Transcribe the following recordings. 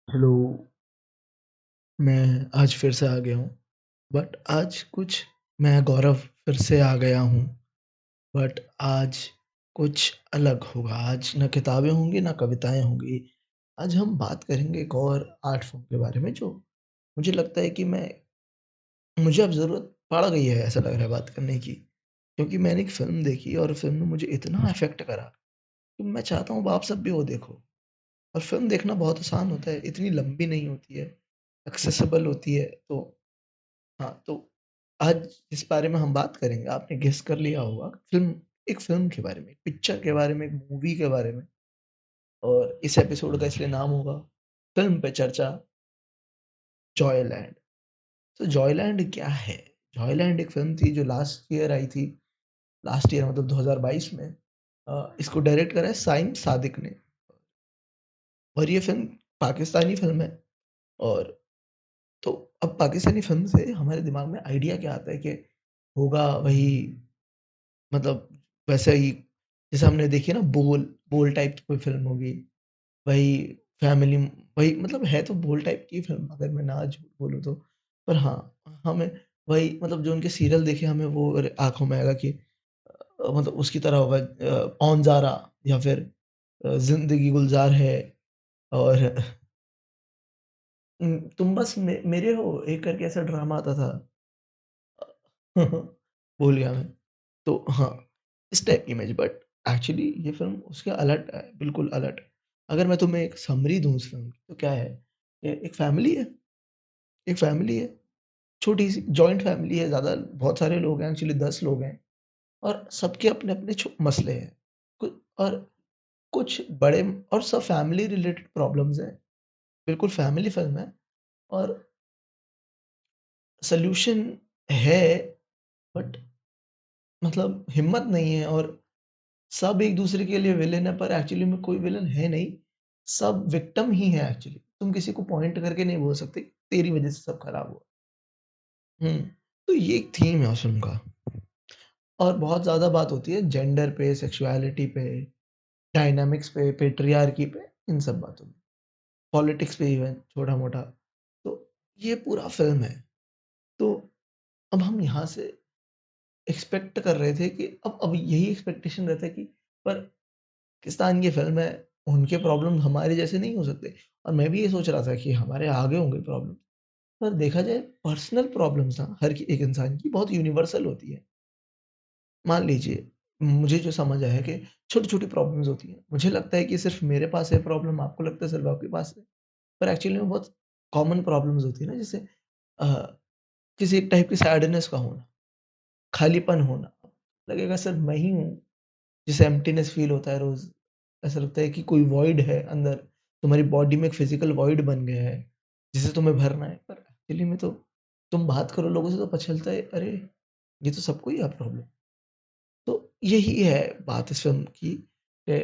Hello, मैं आज फिर से आ गया हूँ। बट आज कुछ मैं गौरव फिर से आ गया हूँ, बट आज कुछ अलग होगा। आज ना किताबें होंगी, ना कविताएँ होंगी। आज हम बात करेंगे एक और आर्ट फ़ॉर्म के बारे में जो मुझे लगता है कि मैं मुझे अब ज़रूरत पड़ गई है ऐसा लग रहा है बात करने की। क्योंकि मैंने एक फ़िल्म देखी और फ़िल्म ने मुझे इतना अफ़ेक्ट करा कि मैं चाहता हूँ अब आप सब भी वो देखो। और फ़िल्म देखना बहुत आसान होता है, इतनी लंबी नहीं होती है, एक्सेसिबल होती है। तो हाँ, तो आज जिस बारे में हम बात करेंगे आपने गेस कर लिया होगा, एक फ़िल्म के बारे में, एक पिक्चर के बारे में, एक मूवी के बारे में। और इस एपिसोड का इसलिए नाम होगा फ़िल्म पे चर्चा, जॉयलैंड। तो जॉयलैंड क्या है? जॉयलैंड एक फ़िल्म थी जो लास्ट ईयर आई थी, लास्ट ईयर मतलब 2022 में। इसको डायरेक्ट करा है साइम सादिक ने और ये फ़िल्म पाकिस्तानी फ़िल्म है। और तो अब पाकिस्तानी फ़िल्म से हमारे दिमाग में आइडिया क्या आता है कि होगा वही, मतलब वैसे ही जैसे हमने देखी है ना बोल, बोल टाइप की कोई फ़िल्म होगी, वही फैमिली, वही मतलब है तो बोल टाइप की फ़िल्म अगर मैं ना झूठ बोलूँ तो। पर हाँ, हमें वही मतलब जो उनके सीरियल देखे हमें वो आँखों में आएगा कि मतलब उसकी तरह होगा, औन ज़ारा या फिर ज़िंदगी गुलज़ार है। और तुम बस मेरे हो एक करके ऐसा ड्रामा आता था। भूल गया मैं। तो हाँ, इस टाइप की इमेज, बट एक्चुअली ये फ़िल्म उसके अलट है, बिल्कुल अलट। अगर मैं तुम्हें एक समरी दूँ इस फ़िल्म की तो क्या है, ये एक फैमिली है, छोटी-सी जॉइंट फैमिली है, ज़्यादा बहुत सारे लोग हैं, एक्चुअली 10 लोग हैं और सबके अपने-अपने मसले हैं। कु और कुछ बड़े और सब फैमिली रिलेटेड प्रॉब्लम्स हैं, बिल्कुल फैमिली फ़िल्म है। और सॉल्यूशन है, बट मतलब हिम्मत नहीं है। और सब एक-दूसरे के लिए विलेन है, पर एक्चुअली में कोई विलेन है नहीं, सब विक्टिम ही है एक्चुअली। तुम किसी को पॉइंट करके नहीं बोल सकते, तेरी वज़ह से सब खराब हुआ। हुँ, तो ये एक थीम है उस फ़िल्म का। और बहुत ज़्यादा बात होती है जेंडर पे, सेक्सुअलिटी पे, डायनामिक्स पे, पैट्रियार्की पे, इन सब बातों पे। पॉलिटिक्स पे इवन छोटा-मोटा। तो ये पूरा फ़िल्म है। तो अब हम यहाँ से एक्सपेक्ट कर रहे थे कि अब यही एक्सपेक्टेशन रहता है कि पर पाकिस्तान की फ़िल्म है, उनके प्रॉब्लम हमारे जैसे नहीं हो सकते। और मैं भी ये सोच रहा था कि हमारे आगे होंगे प्रॉब्लम। पर देखा जाए पर्सनल प्रॉब्लम्स ना हर एक इंसान की बहुत यूनिवर्सल होती है। मान लीजिए, मुझे जो समझ आया है कि छोटी-छोटी प्रॉब्लम्स होती हैं। मुझे लगता है कि सिर्फ़ मेरे पास है प्रॉब्लम, आपको लगता है सिर्फ़ आपके पास है। पर एक्चुअली में बहुत कॉमन प्रॉब्लम्स होती है ना, जैसे अ, किसी एक टाइप की सैडनेस का होना, खालीपन होना, लगेगा सिर्फ़ मैं ही हूँ, जिसे एम्प्टीनेस फ़ील होता है रोज़। ऐसा लगता है कि कोई वॉइड है अंदर, तुम्हारी बॉडी में एक फ़िज़िकल वॉइड बन गया है, जिसे तुम्हें भरना है। पर एक्चुअली में तो तुम बात करो लोगों से तो पता चलता है, अरे! ये तो सबको ही है प्रॉब्लम। तो यही है बात इस फ़िल्म की कि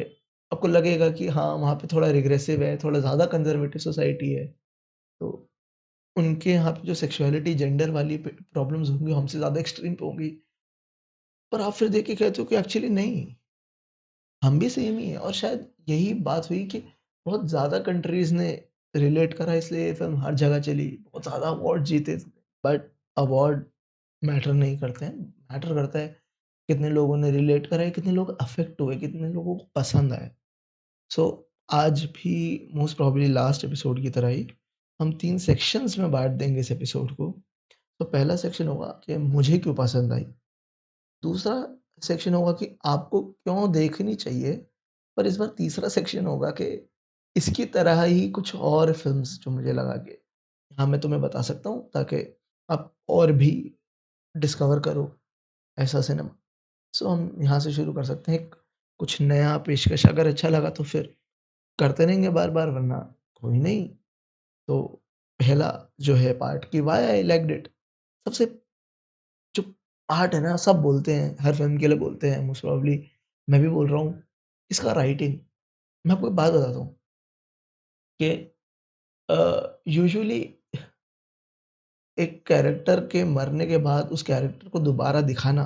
आपको लगेगा कि हाँ, वहाँ पे थोड़ा रिग्रेसिव है, थोड़ा ज़्यादा कंज़र्वेटिव सोसाइटी है। तो उनके यहाँ पे जो सेक्सुअलिटी, जेंडर वाली प्रॉब्लम्स होंगी, वो हमसे ज़्यादा एक्सट्रीम पे होंगी। पर आप फिर देख के कहते हो कि एक्चुअली नहीं, हम भी सेम ही हैं। और शायद यही बात हुई कि बहुत ज़्यादा कंट्रीज़ ने रिलेट करा, इसलिए ये फ़िल्म हर जगह चली, बहुत ज़्यादा अवार्ड जीते। बट अवार्ड मैटर नहीं करते हैं, मैटर करता है कितने लोगों ने रिलेट करा है, कितने लोग अफ़ेक्ट हुए, कितने लोगों को पसंद आया। सो आज भी मोस्ट प्रोबेबली लास्ट एपिसोड की तरह ही हम 3 सेक्शंस में बाँट देंगे इस एपिसोड को। तो पहला सेक्शन होगा कि मुझे क्यों पसंद आई। दूसरा सेक्शन होगा कि आपको क्यों देखनी चाहिए। पर इस बार तीसरा सेक्शन होगा कि इसकी तरह ही कुछ और फ़िल्म्स जो मुझे लगा कि हाँ, मैं तुम्हें बता सकता हूँ ताकि आप और भी डिस्कवर करो ऐसा सिनेमा। सो हम यहाँ से शुरू कर सकते हैं, कुछ नया पेशकश, अगर अच्छा लगा तो फिर करते रहेंगे बार-बार, वरना कोई नहीं। तो पहला जो है पार्ट कि व्हाई आई लाइक्ड इट। सबसे जो पार्ट है ना, सब बोलते हैं, हर फ़िल्म के लिए बोलते हैं, मोस्ट प्रोबेबली मैं भी बोल रहा हूँ, इसका राइटिंग। मैं आपको एक बात बताता हूँ कि यूजुअली एक कैरेक्टर के मरने के बाद उस कैरेक्टर को दोबारा दिखाना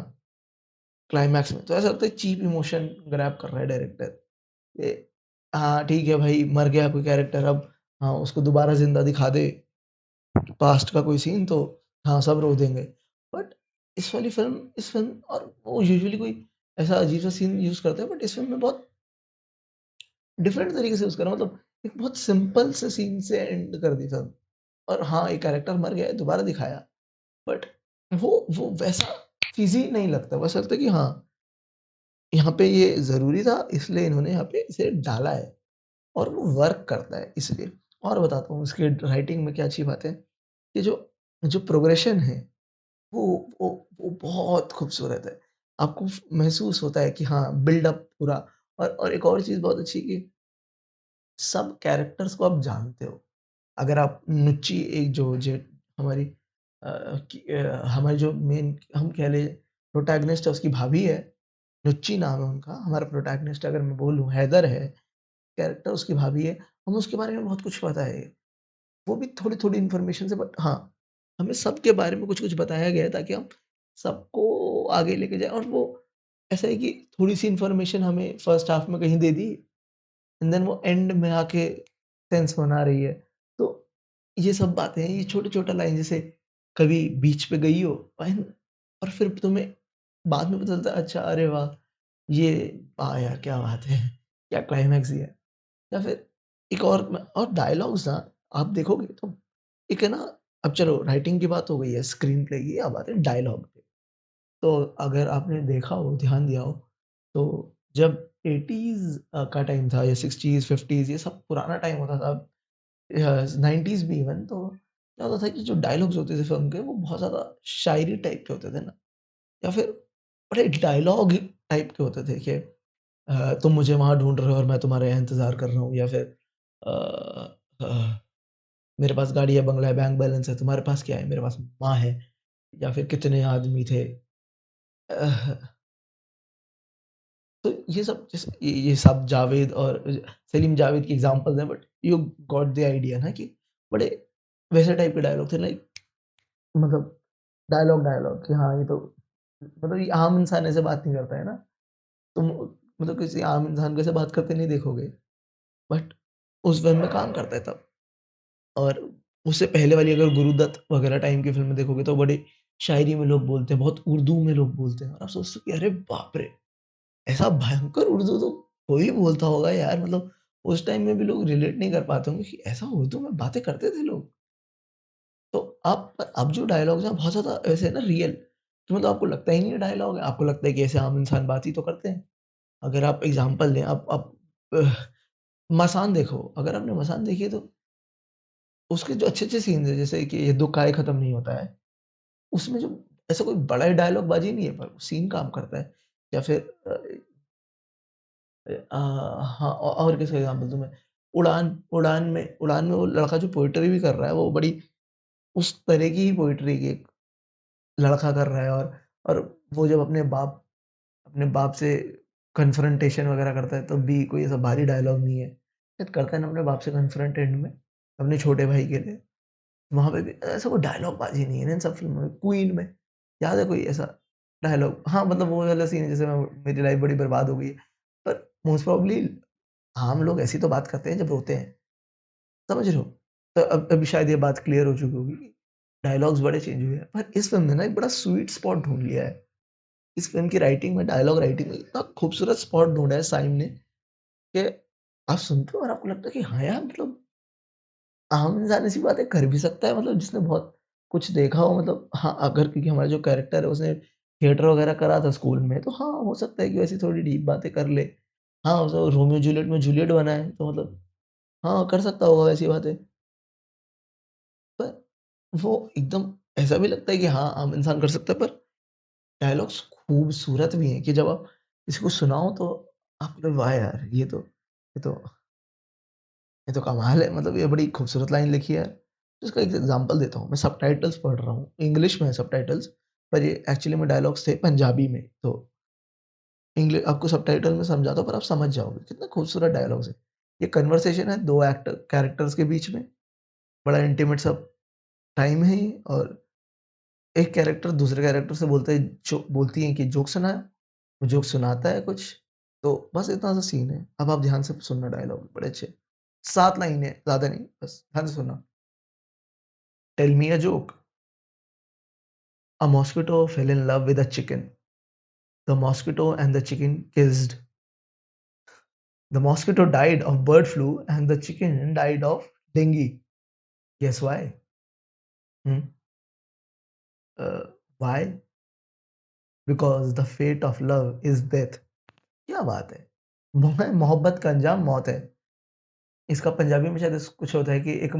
क्लाइमैक्स में, तो ऐसा लगता है चीप इमोशन ग्रैब कर रहा है डायरेक्टर। ये हाँ, ठीक है भाई, मर गया कोई कैरेक्टर, अब हाँ, उसको दोबारा ज़िंदा दिखा दे, पास्ट का कोई सीन तो हाँ, सब रो देंगे। बट इस फ़िल्म और वो यूजुअली कोई ऐसा अजीब-सा सीन यूज़ करते हैं, बट इस फ़िल्म में बहुत डिफरेंट तरीके से यूज़ करा, मतलब एक बहुत सिंपल से सीन से एंड कर दी फ़िल्म। और हाँ, एक कैरेक्टर मर गया है, दोबारा दिखाया, बट वो वैसा चीज़ी नहीं लगता, बस लगता है कि हाँ, यहाँ पे ये ज़रूरी था, इसलिए इन्होंने यहाँ पे इसे डाला है और वो वर्क करता है इसलिए। और बताता हूँ इसकी राइटिंग में क्या अच्छी बात है, कि जो जो प्रोग्रेशन है, वो वो वो बहुत खूबसूरत है। आपको महसूस होता है कि हाँ, बिल्डअप पूरा। और एक और चीज़ बहुत अच्छी कि सब कैरेक्टर्स को आप जानते हो। अगर आप नुच्ची एक जो जो हमारी हमारी जो मेन हम कह लें प्रोटैगनिस्ट है उसकी भाभी है, नुच्ची नाम है उनका, हमारा प्रोटैगनिस्ट अगर मैं बोलूँ हैदर है, कैरेक्टर उसकी भाभी है, हमें उसके बारे में बहुत कुछ पता है। वो भी थोड़ी-थोड़ी इन्फॉर्मेशन से, बट हाँ, हमें सबके बारे में कुछ-कुछ बताया गया है ताकि हम सबको आगे लेके जाएँ। और वो ऐसा है कि थोड़ी-सी इन्फॉर्मेशन हमें फर्स्ट हाफ में कहीं दे दी एंड देन वो एंड में आके सेंस बना रही है। तो ये सब बातें हैं, ये छोटा-छोटा लाइन जैसे कभी बीच पे गई हो एंड और फिर तुम्हें बाद में पता चलता है अच्छा अरे वाह! ये वाह यार क्या बात है! क्या क्लाइमैक्स दिया है। या फिर एक और डायलॉग्स ना आप देखोगे तो एक है ना, अब चलो राइटिंग की बात हो गई है, स्क्रीन प्ले की, अब आते हैं डायलॉग पे। तो अगर आपने देखा हो, ध्यान दिया हो, तो जब 80s का टाइम था या 60s, 50s ये सब पुराना टाइम होता था, 90s भी इवन, तो क्या होता था कि जो डायलॉग्स होते थे फ़िल्म के वो बहुत ज़्यादा शायरी टाइप के होते थे ना, या फिर बड़े डायलॉग टाइप के होते थे कि तुम मुझे वहाँ ढूँढ रहे हो और मैं तुम्हारे यहाँ इंतज़ार कर रहा हूँ, या फिर अ मेरे पास गाड़ी है, बंगला है, बैंक बैलेंस है, तुम्हारे पास क्या है? मेरे पास माँ है, या फिर कितने आदमी थे। अ, तो ये सब जैसे ये सब जावेद और सलीम जावेद की एग्ज़ाम्पल्स हैं, but you got the idea ना कि बड़े वैसे टाइप के डायलॉग थे, लाइक मतलब डायलॉग कि हाँ, ये तो मतलब ये आम इंसान ऐसे बात नहीं करता है ना। तुम मतलब किसी आम इंसान को ऐसे बात करते नहीं देखोगे, बट उस फ़िल्म में काम करता है तब। और उससे पहले वाली अगर गुरुदत्त वगैरह टाइम की फ़िल्में देखोगे तो बड़े शायरी में लोग बोलते हैं, बहुत उर्दू में लोग बोलते हैं और आप सोचते हो कि अरे बाप रे! ऐसा भयंकर उर्दू तो कोई बोलता होगा यार, मतलब उस टाइम में भी लोग रिलेट नहीं कर पाते होंगे कि ऐसा उर्दू में बातें करते थे लोग। तो अब जो डायलॉग्स हैं बहुत ज़्यादा ऐसे है ना रियल, तो मतलब आपको लगता ही नहीं है डायलॉग है, आपको लगता है कि ऐसे आम इंसान बात ही तो करते हैं। अगर आप एग्ज़ाम्पल लें, आप अह, मसान देखो, अगर आपने मसान देखी है तो उसके जो अच्छे-अच्छे सीन्स हैं जैसे कि ये दुःख आए खत्म नहीं होता है, उसमें जो ऐसा कोई बड़ा ही डायलॉग बाज़ी नहीं है पर सीन काम करता है। या फिर हाँ, और किसका एग्ज़ाम्पल दूँ मैं? उड़ान में वो लड़का जो पोएट्री भी कर रहा है, वो बड़ी उस तरह की ही पोएट्री की एक लड़का कर रहा है। और वो जब अपने बाप से कन्फ्रंटेशन वगैरह करता है, तब भी कोई ऐसा भारी डायलॉग नहीं है। शायद करता है ना अपने बाप से कन्फ्रंट एंड में, अपने छोटे भाई के लिए। वहाँ पे भी ऐसा कोई डायलॉग बाज़ी नहीं है ना इन सब फ़िल्मों में। क्वीन में याद है कोई ऐसा डायलॉग? हाँ, मतलब वो वाला सीन है जैसे मैं मेरी लाइफ़ बड़ी बर्बाद हो गई है। पर मोस्ट प्रोबेबली आम लोग ऐसी तो बात करते हैं जब रोते हैं, समझ रहे हो? तो अब अभी शायद ये बात क्लियर हो चुकी होगी कि डायलॉग्स बड़े चेंज हुए हैं। पर इस फ़िल्म ने ना एक बड़ा स्वीट स्पॉट ढूँढ लिया है। इस फ़िल्म की राइटिंग में, डायलॉग राइटिंग में इतना खूबसूरत स्पॉट ढूँढा है साइम ने कि आप सुनते हो और आपको लगता है कि हाँ यार, मतलब आम इंसान ऐसी बातें कर भी सकता है, मतलब जिसने बहुत कुछ देखा हो, मतलब हाँ, अगर क्योंकि हमारा जो कैरेक्टर है उसने थिएटर वगैरह करा था स्कूल में, तो हाँ, हो सकता है कि वैसी थोड़ी डीप बातें कर ले। हाँ, तो रोमियो जूलियट में जूलियट बना है, तो मतलब हाँ, कर सकता होगा वैसी बातें। पर वो एकदम ऐसा भी लगता है कि हाँ, आम इंसान कर सकता है, पर डायलॉग्स खूबसूरत भी हैं कि जब आप किसी को सुनाओ तो आप मतलब वाह यार! ये तो कमाल है, मतलब ये बड़ी खूबसूरत लाइन लिखी है। तो इसका एक एग्ज़ाम्पल देता हूँ, मैं सबटाइटल्स पढ़ रहा हूँ, इंग्लिश में है सबटाइटल्स, पर ये एक्चुअली में डायलॉग्स थे पंजाबी में, तो आपको सबटाइटल में समझाता हूँ पर आप समझ जाओगे, कितना खूबसूरत डायलॉग्स है। ये कन्वर्सेशन है 2 कैरेक्टर्स के बीच में, बड़ा इंटीमेट सा टाइम है ये। और एक कैरेक्टर दूसरे कैरेक्टर से बोलती है कि जोक सुनाओ, वो जोक सुनाता है कुछ, तो बस इतना सा सीन है। अब आप ध्यान से सुनना डायलॉग बड़े अच्छे। 7 लाइन है, ज़्यादा नहीं, बस ध्यान से सुनना। Tell me a joke, a mosquito fell in love with a chicken, the mosquito and the chicken kissed, the mosquito died of bird flu and the chicken died of dengue. Guess why? Hmm, uh, why? Because the fate of love is death. क्या बात है! मोहब्बत का अंजाम मौत है। इसका पंजाबी में शायद कुछ होता है कि एक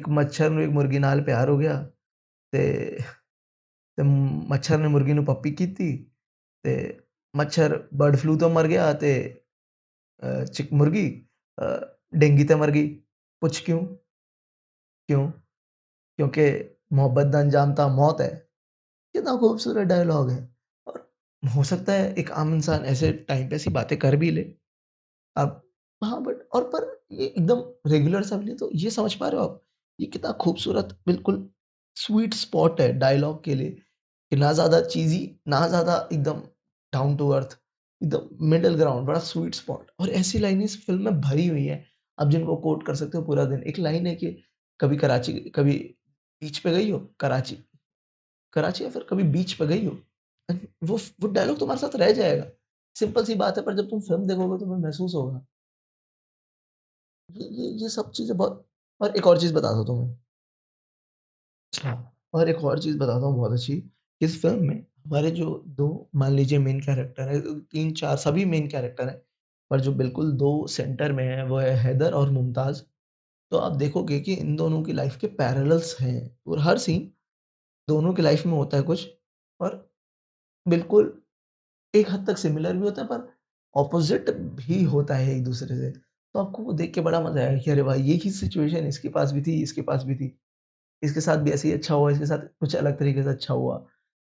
मच्छर ਨੂੰ ਇੱਕ ਮੁਰਗੀ ਨਾਲ ਪਿਆਰ ਹੋ ਗਿਆ ਤੇ ਤੇ ਮੱਛਰ ਨੇ ਮੁਰਗੀ ਨੂੰ ਪੱਪੀ ਕੀਤੀ ਤੇ ਮੱਛਰ ਬਰਡ ਫਲੂ ਤੋਂ ਮਰ ਗਿਆ ਤੇ चिक मुर्गी अ, डेंगू ते मर गई। पूछ क्यों? क्यों? क्योंकि मोहब्बत दा अंजाम ता मौत है। कितना खूबसूरत डायलॉग है। और हो सकता है एक आम इंसान ऐसे टाइम पे ऐसी बातें कर भी ले। अब हाँ, बट और पर ये एकदम रेगुलर सा भी नहीं, तो ये समझ पा रहे हो आप? ये कितना खूबसूरत बिल्कुल स्वीट स्पॉट है डायलॉग के लिए कि ना ज़्यादा चीज़ी, ना ज़्यादा एकदम डाउन टू अर्थ, एकदम मिडल ग्राउंड, बड़ा स्वीट स्पॉट। और ऐसी लाइनें इस फ़िल्म में भरी हुई हैं, आप जिनको कोट कर सकते हो पूरा दिन। एक लाइन है कि कभी बीच पे गई हो? कराची, कराची या फिर कभी बीच पे गई हो? वो डायलॉग तुम्हारे साथ रह जाएगा। सिंपल सी बात है, पर जब तुम फ़िल्म देखोगे तुम्हें महसूस होगा। ये सब चीज़ें बहुत। और एक और चीज़ बताता हूँ तुम्हें। अच्छा, और एक और चीज़ बताता हूँ बहुत अच्छी, इस फ़िल्म में हमारे जो 2 मान लीजिए मेन कैरेक्टर हैं, 3-4 सभी मेन कैरेक्टर हैं, पर जो बिल्कुल 2 सेंटर में हैं, वो है हैदर और मुमताज़। तो आप देखोगे कि इन दोनों की लाइफ़ के पैरेलल्स हैं और हर सीन दोनों की लाइफ़ में होता है कुछ, और बिल्कुल एक हद तक सिमिलर भी होता है, पर ऑपोज़िट भी होता है एक-दूसरे से। तो आपको वो देख के बड़ा मज़ा आएगा कि अरे वाह! यही सिचुएशन इसके पास भी थी, इसके पास भी थी। इसके साथ भी ऐसे ही अच्छा हुआ, इसके साथ कुछ अलग तरीके से अच्छा हुआ।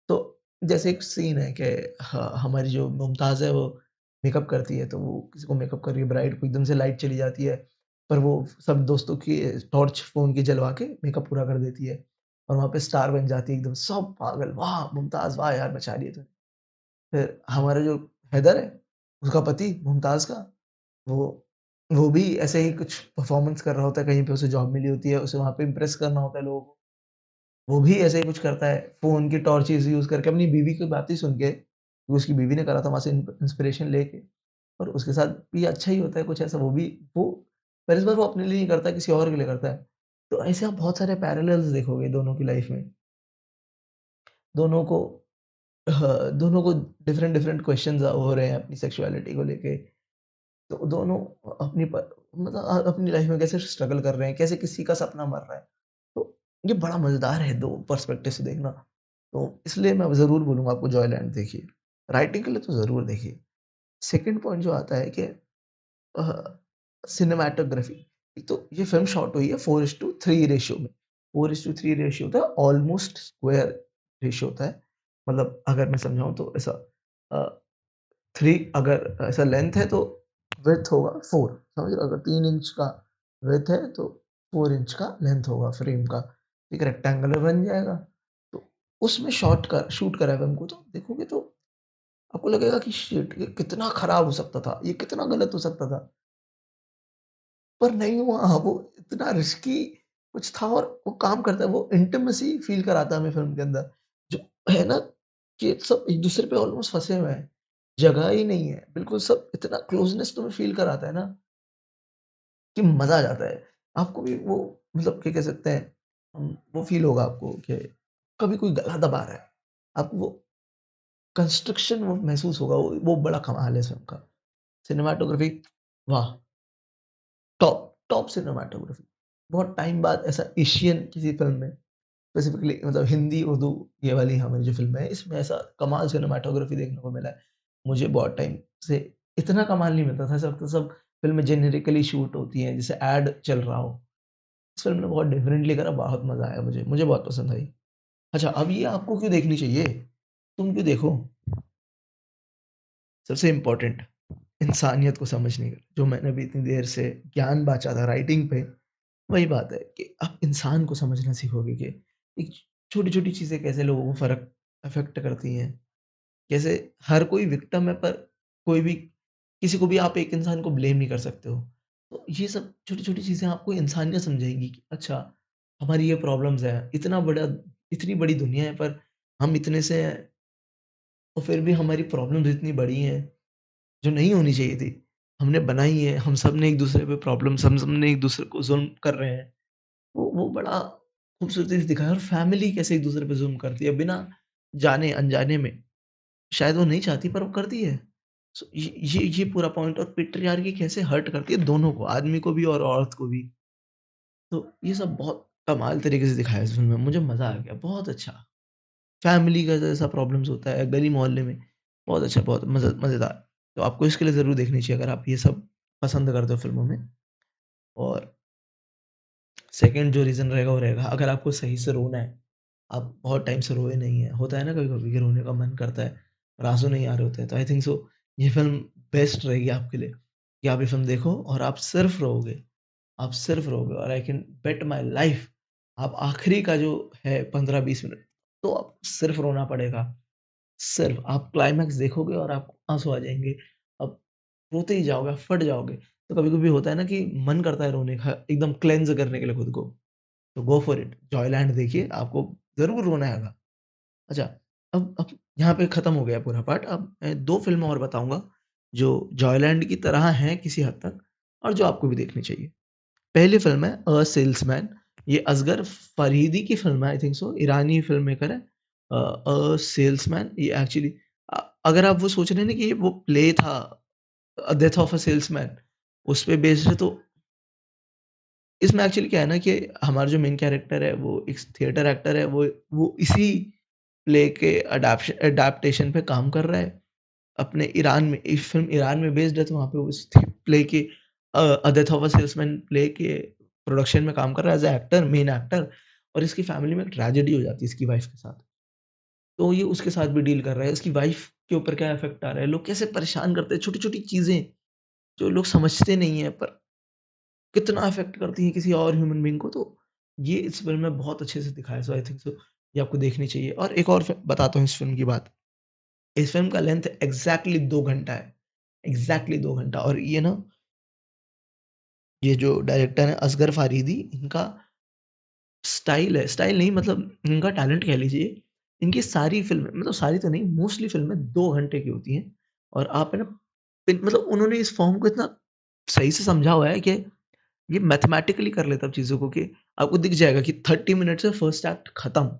तो जैसे एक सीन है कि ह हमारी जो मुमताज़ है वो मेकअप करती है, तो वो किसी को मेकअप कर रही है, ब्राइड को एकदम से लाइट चली जाती है, पर वो सब दोस्तों की टॉर्च फ़ोन की जलवा के मेकअप पूरा कर देती है और वहाँ पे स्टार बन जाती है एकदम, सब पागल, वाह! मुमताज़ वाह यार बचा लिए तूने। फिर हमारा जो हैदर है, उसका पति मुमताज़ का, वो वो भी ऐसे ही कुछ परफ़ॉर्मेंस कर रहा होता है, कहीं पे उसे जॉब मिली होती है, उसे वहाँ पे इम्प्रेस करना होता है लोगों को। वो भी ऐसे ही कुछ करता है, फ़ोन की टॉर्चेज़ यूज़ करके अपनी बीवी की बातें सुन के, वो उसकी बीवी ने करा था वहाँ से इंस्पिरेशन लेके, और उसके साथ भी अच्छा ही होता है कुछ ऐसा, वो पर इस बार वो अपने लिए नहीं करता, किसी और के लिए करता है। तो ऐसे आप बहुत सारे पैरेलल्स देखोगे दोनों की लाइफ़ में। दोनों को दोनों को डिफरेंट-डिफरेंट क्वेश्चन्स हो रहे हैं अपनी सेक्सुअलिटी को लेके। तो दोनों अपनी मतलब अपनी लाइफ़ में कैसे स्ट्रगल कर रहे हैं, कैसे किसी का सपना मर रहा है। तो ये बड़ा मज़ेदार है 2 पर्सपेक्टिव से देखना। तो इसलिए मैं ज़रूर बोलूँगा आपको जॉयलैंड देखिए। राइटिंग के लिए तो ज़रूर देखिए। सेकंड पॉइंट जो आता है कि अ, सिनेमैटोग्राफी। एक तो ये फ़िल्म शॉट हुई है 4:3 रेशियो में। 4:3 रेशियो होता है, ऑलमोस्ट स्क्वायर रेशियो होता है। मतलब अगर मैं समझाऊँ तो ऐसा अ 3 अगर ऐसा लेंथ है तो विड्थ होगा 4, समझ रहे हो? अगर 3 इंच का विड्थ है तो 4 इंच का लेंथ होगा फ्रेम का। एक रेक्टेंगुलर बन जाएगा। तो उसमें शूट करा है फ़िल्म को, तो देखोगे तो आपको लगेगा कि शिट! ये कितना खराब हो सकता था, ये कितना गलत हो सकता था। पर नहीं हुआ, वो इतना रिस्की कुछ था और वो काम करता है, वो इंटिमेसी फ़ील कराता है हमें फ़िल्म के अंदर। जो है ना कि सब एक-दूसरे पे ऑलमोस्ट फँसे हुए हैं, जगह ही नहीं है, बिल्कुल सब इतना क्लोज़नेस तुम्हें फ़ील कराता है ना कि मज़ा आ जाता है। आपको भी वो मतलब क्या कह सकते हैं, वो फ़ील होगा आपको कि कभी कोई गला दबा रहा है, आपको वो कंस्ट्रक्शन वो महसूस होगा, वो बड़ा कमाल है इस फ़िल्म का। सिनेमैटोग्राफ़ी वाह! Top cinematography. बहुत टाइम बाद ऐसा एशियन किसी फ़िल्म में स्पेसिफ़िकली मतलब हिंदी, उर्दू ये वाली हमारी जो फ़िल्में हैं, इसमें ऐसा कमाल सिनेमैटोग्राफ़ी देखने को मिला है। मुझे बहुत टाइम से इतना कमाल नहीं मिलता था, ऐसा लगता था सब फ़िल्में जेनेरिकली शूट होती हैं, जैसे ऐड चल रहा हो। इस फ़िल्म ने बहुत डिफरेंटली करा, बहुत मज़ा आया मुझे, मुझे बहुत पसंद आई। अच्छा, अब ये आपको क्यों देखनी चाहिए? तुम क्यों देखो? सबसे इम्पोर्टेंट इंसानियत को समझने का, जो मैंने अभी इतनी देर से ज्ञान बाँचा था राइटिंग पे, वही बात है कि आप इंसान को समझना सीखोगे कि एक छोटी-छोटी चीज़ें कैसे लोगों को फ़र्क अफ़ेक्ट करती हैं। कैसे हर कोई विक्टिम है, पर कोई भी किसी को भी आप एक इंसान को ब्लेम नहीं कर सकते हो। तो ये सब छोटी-छोटी चीज़ें आपको इंसानियत समझाएँगी कि अच्छा, हमारी ये प्रॉब्लम्स हैं, इतनी बड़ी दुनिया है पर हम इतने से हैं और फिर भी हमारी प्रॉब्लम्स इतनी बड़ी हैं, जो नहीं होनी चाहिए थी। हमने बनाई है, हम सब ने एक-दूसरे पे प्रॉब्लम्स हम सब ने एक-दूसरे को ज़ुल्म कर रहे हैं। वो बड़ा खूबसूरती से दिखाया और फैमिली कैसे एक-दूसरे पे ज़ुल्म करती है बिना जाने-अनजाने में। शायद वो नहीं चाहती पर वो करती है। सो ये पूरा पॉइंट और पैट्रियार्की कैसे हर्ट करती है दोनों को, आदमी को भी और औरत को भी। तो ये सब बहुत कमाल तरीके से दिखाया है इस फ़िल्म में, मुझे मज़ा आ गया, बहुत अच्छा। फैमिली का जैसा प्रॉब्लम्स होता है, गली-मोहल्ले में, बहुत अच्छा, बहुत मज़ेदार। तो आपको इसके लिए ज़रूर देखनी चाहिए अगर आप ये सब पसंद करते हो फ़िल्मों में। और सेकंड जो रीज़न रहेगा वो रहेगा अगर आपको सही से रोना है, आप बहुत टाइम से रोए नहीं हैं, होता है ना कभी-कभी कि रोने का मन करता है और आँसू नहीं आ रहे होते हैं, तो आई थिंक सो ये फ़िल्म बेस्ट रहेगी आपके लिए कि आप ये फ़िल्म देखो और आप सिर्फ़ रोओगे। आप सिर्फ रोओगे और I can bet my life आप आखिरी का जो है 15-20 मिनट, तो आप सिर्फ रोना पड़ेगा। सिर्फ आप क्लाइमैक्स देखोगे और आपको आँसू आ जाएँगे। अब रोते ही जाओगे, आप फट जाओगे। तो कभी-कभी होता है ना कि मन करता है रोने का, एकदम क्लेंज़ करने के लिए खुद को, तो गो फॉर इट। जॉयलैंड देखिए, आपको ज़रूर रोना आएगा। अच्छा, अब यहाँ पे खत्म हो गया पूरा पार्ट। अब मैं 2 फ़िल्में और बताऊँगा, जो जॉयलैंड की तरह हैं किसी हद तक और जो आपको भी देखनी चाहिए। पहली फ़िल्म है सेल्समैन। ये असगर फ़रीदी की फ़िल्म है I think so, Irani film maker है। सेल्समैन ये एक्चुअली अगर आप वो सोच रहे हैं ना कि ये वो प्ले था डेथ ऑफ अ सेल्समैन, उस पे बेस्ड है तो इसमें एक्चुअली क्या है ना कि हमारा जो मेन कैरेक्टर है वो एक थिएटर एक्टर है, वो इसी प्ले के एडाप्टेशन पे काम कर रहा है। अपने ईरान में ये फ़िल्म ईरान में बेस्ड है तो वहाँ पे वो इस थी प्ले के a death of a salesman play के प्रोडक्शन में काम कर रहा है as a actor, main actor और इसकी फैमिली में एक ट्रेजेडी हो जाती है इसकी वाइफ़ के साथ। तो ये उसके साथ भी डील कर रहा है, इसकी वाइफ़ के ऊपर क्या इफ़ेक्ट आ रहा है, लोग कैसे परेशान करते हैं, छोटी-छोटी चीज़ें जो लोग समझते नहीं हैं पर कितना इफ़ेक्ट करती हैं किसी और ह्यूमन बीइंग को, तो ये इस फ़िल्म में बहुत अच्छे से दिखाया है। सो आई थिंक सो ये आपको देखनी चाहिए और एक और बताता हूँ इस फ़िल्म की बात। इस फ़िल्म का लेंथ एग्ज़ैक्टली 2 घंटा है। एग्ज़ैक्टली 2 घंटा और ये ना ये जो डायरेक्टर हैं असगर फ़ारीदी इनका स्टाइल है, स्टाइल नहीं मतलब इनका टैलेंट कह लीजिए। इनकी सारी फ़िल्में मतलब सारी तो नहीं मोस्टली फ़िल्में 2 घंटे की होती हैं और आप है ना मतलब उन्होंने इस फ़ॉर्म को इतना सही से समझा हुआ है कि ये मैथमेटिकली कर लेता है चीज़ों को कि आपको दिख जाएगा कि 30 मिनट्स में फर्स्ट एक्ट खत्म,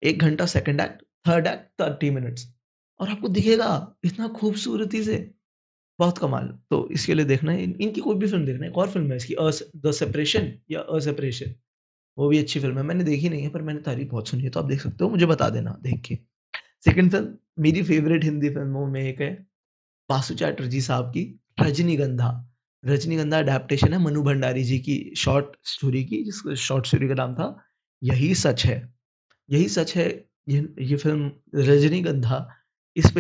1 घंटा second act, third act 30 minutes और आपको दिखेगा इतना खूबसूरती से, बहुत कमाल। तो इसके लिए देखना है इनकी कोई भी फ़िल्म देखना है। एक और फ़िल्म है इसकी द सेपरेशन या अ सेपरेशन वो भी अच्छी फ़िल्म है। मैंने देखी नहीं है पर मैंने तारीफ़ बहुत सुनी है, तो आप देख सकते हो, मुझे बता देना देख के। सेकंड फ़िल्म मेरी फ़ेवरेट हिंदी फ़िल्मों में एक है बासु चैटर्जी साहब की रजनीगंधा। रजनीगंधा अडैप्टेशन है मनु भंडारी जी की शॉर्ट स्टोरी की, जिस शॉर्ट स्टोरी का नाम था यही सच है। यही सच है ये फ़िल्म रजनीगंधा इस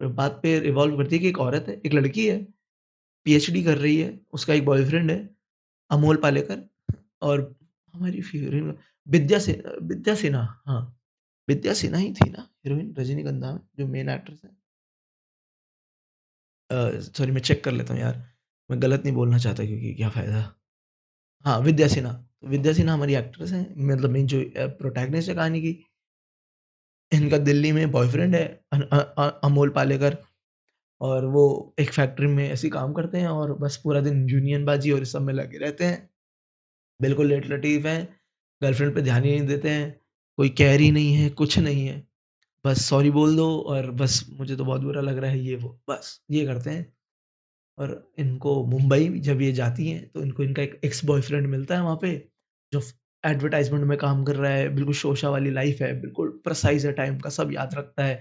बात पे रिवॉल्व करती है कि एक औरत है, एक लड़की है, पीएचडी कर रही है, उसका एक बॉयफ्रेंड है, अमोल पालेकर और हमारी हीरोइन विद्या सिन्हा हाँ, विद्या सिन्हा ही थी ना हीरोइन रजनीगंधा में जो मेन एक्ट्रेस है? सॉरी मैं चेक कर लेता हूँ यार, मैं गलत नहीं बोलना चाहता क्योंकि क्या फ़ायदा? हाँ, विद्या सिन्हा। विद्या सिन्हा हमारी एक्ट्रेस हैं, मतलब मेन जो प्रोटैगनिस्ट है कहानी की। इनका दिल्ली में बॉयफ्रेंड है अमोल पालेकर और वो एक फैक्ट्री में ऐसे ही काम करते हैं और बस पूरा दिन यूनियनबाज़ी और इस सब में लगे रहते हैं। बिल्कुल लेट-लतीफ़ हैं, गर्लफ्रेंड पे ध्यान ही नहीं देते हैं, कोई केयर ही नहीं है, कुछ नहीं है। बस सॉरी बोल दो और बस मुझे तो बहुत बुरा लग रहा है ये वो, बस ये करते हैं। और इनको मुंबई जब ये जाती हैं, तो इनको इनका एक एक्स बॉयफ्रेंड मिलता है वहाँ पे, जो एडवर्टाइज़मेंट में काम कर रहा है, बिल्कुल शोशा वाली लाइफ़ है, बिल्कुल प्रिसाइज़ है टाइम का, सब याद रखता है,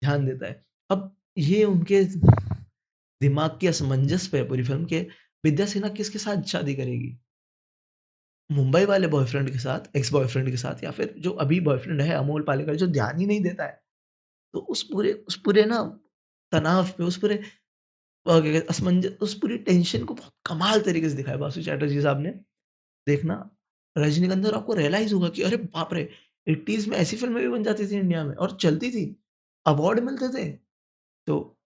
ध्यान देता है। अब ये उनके दिमाग की असमंजस पे है पूरी फ़िल्म कि विद्या सिन्हा किसके साथ शादी करेगी? मुंबई वाले बॉयफ्रेंड के साथ, एक्स बॉयफ्रेंड के साथ या फिर जो अभी बॉयफ्रेंड है अमोल पालेकर जो ध्यान ही नहीं देता है। तो उस पूरे ना तनाव पे, उस पूरे क्या कहते हैं उस पूरी टेंशन को बहुत कमाल तरीके से दिखाया बासु चैटर्जी साहब ने। देखना रजनीगंधा और आपको रियलाइज़ होगा कि अरे बाप रे! 80s में ऐसी फ़िल्में भी बन जाती थी इंडिया में और चलती थी, अवार्ड मिलते थे। तो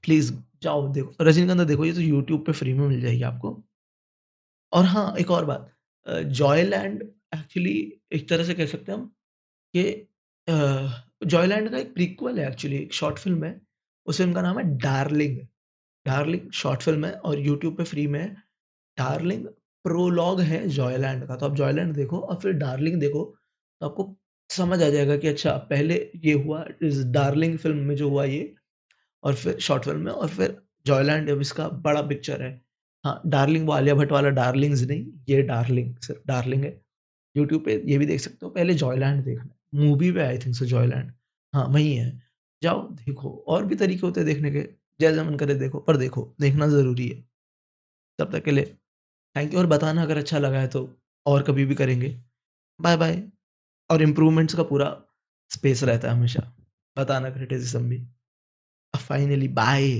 प्लीज़ जाओ देखो, रजनीगंधा देखो, ये तो यूट्यूब पे फ्री में मिल जाएगी आपको। और हाँ, एक और बात, जॉयलैंड एक्चुअली एक तरह से कह सकते हैं हम कि जॉयलैंड का एक प्रीक्वल है एक्चुअली, एक शॉर्ट फ़िल्म है, उस फ़िल्म का नाम है डार्लिंग। डार्लिंग शॉर्ट फ़िल्म है और यूट्यूब पे फ्री में है। डार्लिंग प्रोलॉग है जॉयलैंड का, तो आप जॉयलैंड देखो और फिर डार्लिंग देखो, तो आपको समझ आ जाएगा कि अच्छा पहले ये हुआ इस डार्लिंग फ़िल्म में जो हुआ ये, और फिर शॉर्ट फ़िल्म में, और फिर जॉयलैंड अब इसका बड़ा पिक्चर है। हाँ, डार्लिंग वो आलिया भट्ट वाला डार्लिंग्स नहीं, ये डार्लिंग सिर्फ़ डार्लिंग है। यूट्यूब पे ये भी देख सकते हो, पहले जॉयलैंड देखना। मूवी पे आई थिंक सो जॉयलैंड, हाँ, वही है। जाओ देखो, और भी तरीके होते हैं देखने के, जैसा मन करे देखो, पर देखो, देखना ज़रूरी है। तब तक के लिए थैंक यू, और बताना अगर अच्छा लगा है तो और कभी भी करेंगे। बाय-बाय। और इम्प्रूवमेंट्स का पूरा स्पेस रहता है हमेशा। बताना क्रिटिसिज़्म भी। Finally bye.